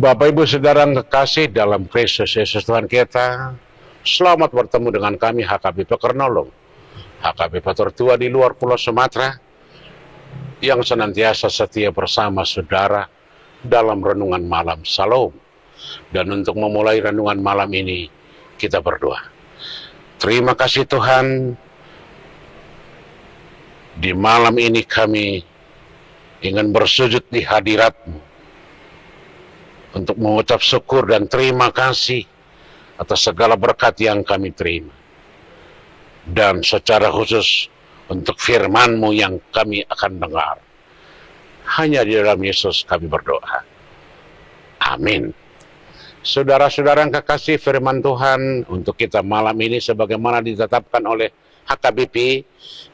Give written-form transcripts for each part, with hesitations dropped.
Bapak Ibu Saudara yang kekasih dalam Kristus Yesus Tuhan kita, selamat bertemu dengan kami HKBP Kernolong, HKBP tertua di luar Pulau Sumatera, yang senantiasa setia bersama saudara dalam renungan malam Shalom. Dan untuk memulai renungan malam ini, kita berdoa. Terima kasih Tuhan, di malam ini kami ingin bersujud di hadirat-Mu, untuk mengucap syukur dan terima kasih atas segala berkat yang kami terima. Dan secara khusus untuk firman-Mu yang kami akan dengar. Hanya di dalam Yesus kami berdoa. Amin. Saudara-saudara yang kekasih, firman Tuhan untuk kita malam ini sebagaimana ditetapkan oleh HKBP,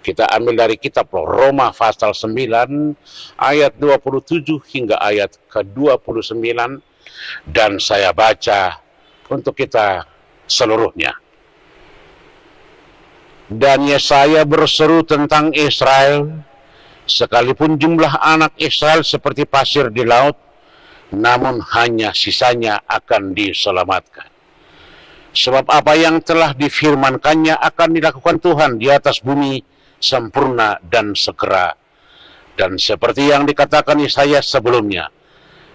kita ambil dari kitab Roma pasal 9 ayat 27 hingga ayat ke-29, dan saya baca untuk kita seluruhnya. Dan Yesaya berseru tentang Israel, sekalipun jumlah anak Israel seperti pasir di laut, namun hanya sisanya akan diselamatkan. Sebab apa yang telah difirmankannya akan dilakukan Tuhan di atas bumi sempurna dan segera. Dan seperti yang dikatakan Yesaya sebelumnya,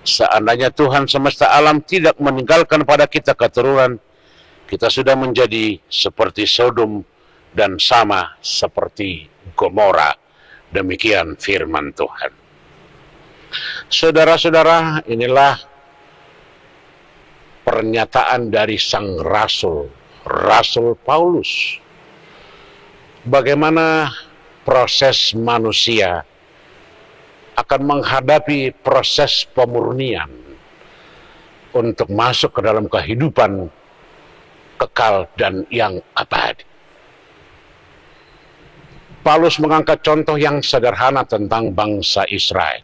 seandainya Tuhan semesta alam tidak meninggalkan pada kita keturunan, kita sudah menjadi seperti Sodom dan sama seperti Gomora. Demikian firman Tuhan. Saudara-saudara, inilah pernyataan dari sang Rasul Paulus. Bagaimana proses manusia akan menghadapi proses pemurnian untuk masuk ke dalam kehidupan kekal dan yang abadi. Paulus mengangkat contoh yang sederhana tentang bangsa Israel.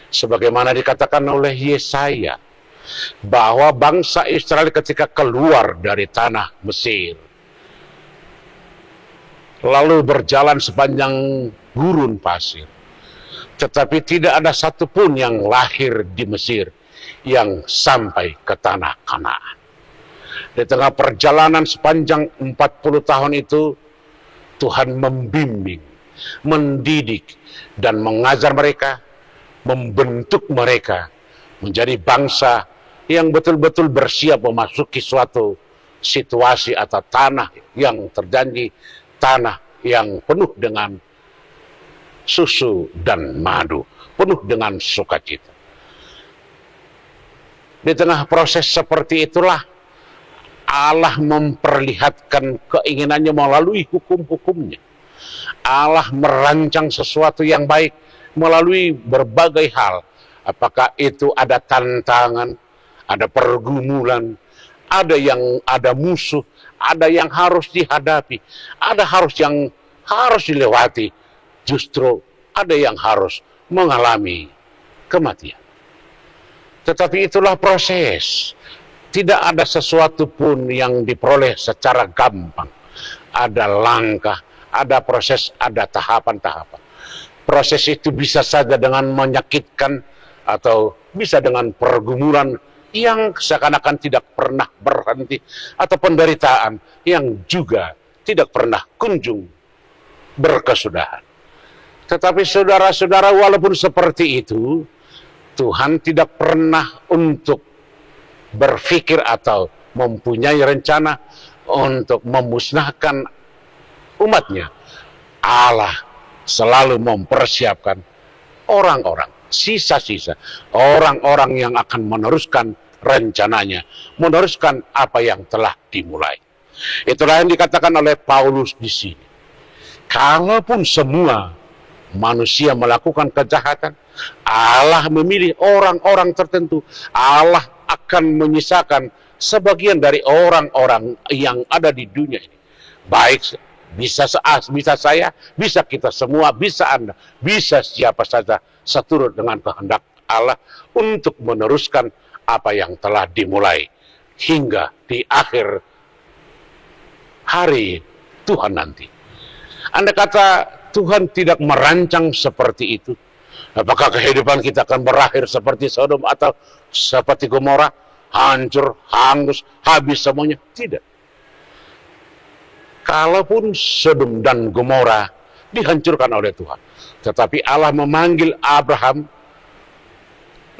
Sebagaimana dikatakan oleh Yesaya, bahwa bangsa Israel ketika keluar dari tanah Mesir, lalu berjalan sepanjang gurun pasir, tetapi tidak ada satupun yang lahir di Mesir yang sampai ke tanah Kanaan. Di tengah perjalanan sepanjang 40 tahun itu, Tuhan membimbing, mendidik, dan mengajar mereka, membentuk mereka menjadi bangsa yang betul-betul bersiap memasuki suatu situasi atau tanah yang terjanji, tanah yang penuh dengan susu dan madu, penuh dengan sukacita. Di tengah proses seperti itulah Allah memperlihatkan keinginannya melalui hukum-hukumnya. Allah merancang sesuatu yang baik melalui berbagai hal. Apakah itu ada tantangan, ada pergumulan, ada musuh, ada yang harus dihadapi, ada yang harus dilewati, justru ada yang harus mengalami kematian. Tetapi itulah proses. Tidak ada sesuatu pun yang diperoleh secara gampang. Ada langkah, ada proses, ada tahapan-tahapan. Proses itu bisa saja dengan menyakitkan atau bisa dengan pergumulan yang seakan-akan tidak pernah berhenti, atau penderitaan yang juga tidak pernah kunjung berkesudahan. Tetapi saudara-saudara, walaupun seperti itu, Tuhan tidak pernah untuk berpikir atau mempunyai rencana untuk memusnahkan umatnya. Allah selalu mempersiapkan orang-orang, sisa-sisa, orang-orang yang akan meneruskan rencananya, meneruskan apa yang telah dimulai. Itulah yang dikatakan oleh Paulus di sini. Kalaupun semua manusia melakukan kejahatan, Allah memilih orang-orang tertentu. Allah akan menyisakan sebagian dari orang-orang yang ada di dunia ini. Baik, bisa saya, bisa kita semua, bisa Anda, bisa siapa saja, seturut dengan kehendak Allah untuk meneruskan apa yang telah dimulai hingga di akhir hari Tuhan nanti. Anda kata Tuhan tidak merancang seperti itu, Apakah kehidupan kita akan berakhir seperti Sodom atau seperti Gomora? Hancur, hangus, habis semuanya? Tidak. Kalaupun Sodom dan Gomora dihancurkan oleh Tuhan, tetapi Allah memanggil Abraham,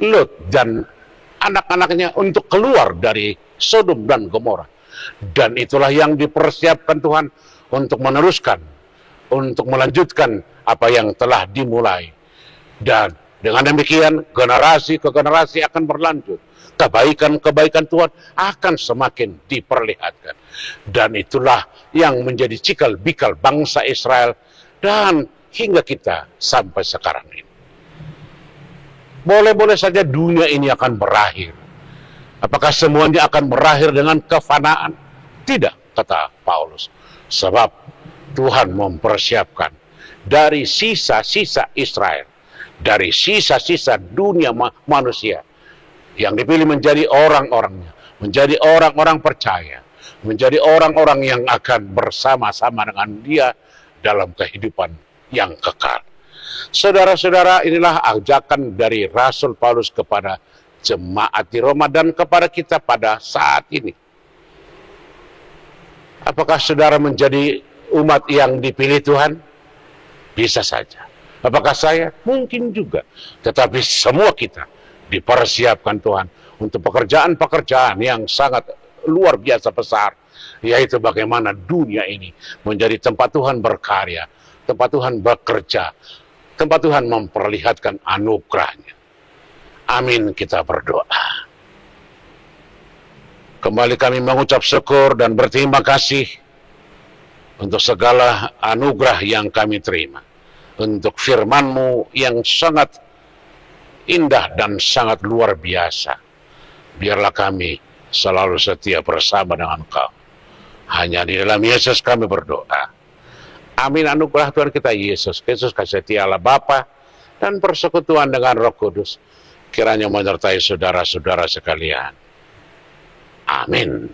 Lot, dan anak-anaknya untuk keluar dari Sodom dan Gomora. Dan itulah yang dipersiapkan Tuhan untuk meneruskan, untuk melanjutkan apa yang telah dimulai. Dan dengan demikian generasi ke generasi akan berlanjut. Kebaikan-kebaikan Tuhan akan semakin diperlihatkan. Dan itulah yang menjadi cikal bakal bangsa Israel dan hingga kita sampai sekarang ini. Boleh-boleh saja dunia ini akan berakhir. Apakah semuanya akan berakhir dengan kefanaan? Tidak, kata Paulus. Sebab Tuhan mempersiapkan dari sisa-sisa Israel, dari sisa-sisa dunia manusia yang dipilih menjadi orang-orangnya, menjadi orang-orang percaya, menjadi orang-orang yang akan bersama-sama dengan dia dalam kehidupan yang kekal. Saudara-saudara, inilah ajakan dari Rasul Paulus kepada jemaat di Roma dan kepada kita pada saat ini. Apakah saudara menjadi umat yang dipilih Tuhan? Bisa saja. Apakah saya? Mungkin juga. Tetapi semua kita dipersiapkan Tuhan untuk pekerjaan-pekerjaan yang sangat luar biasa besar, yaitu bagaimana dunia ini menjadi tempat Tuhan berkarya, tempat Tuhan bekerja, tempat Tuhan memperlihatkan anugerahnya. Amin, kita berdoa. Kembali kami mengucap syukur dan berterima kasih untuk segala anugerah yang kami terima, untuk firman-Mu yang sangat indah dan sangat luar biasa. Biarlah kami selalu setia bersama dengan Engkau. Hanya di dalam Yesus kami berdoa. Amin. Anugerah Tuhan kita Yesus Kristus, kasih setia Allah Bapa, dan persekutuan dengan Roh Kudus kiranya menyertai saudara-saudara sekalian. Amin.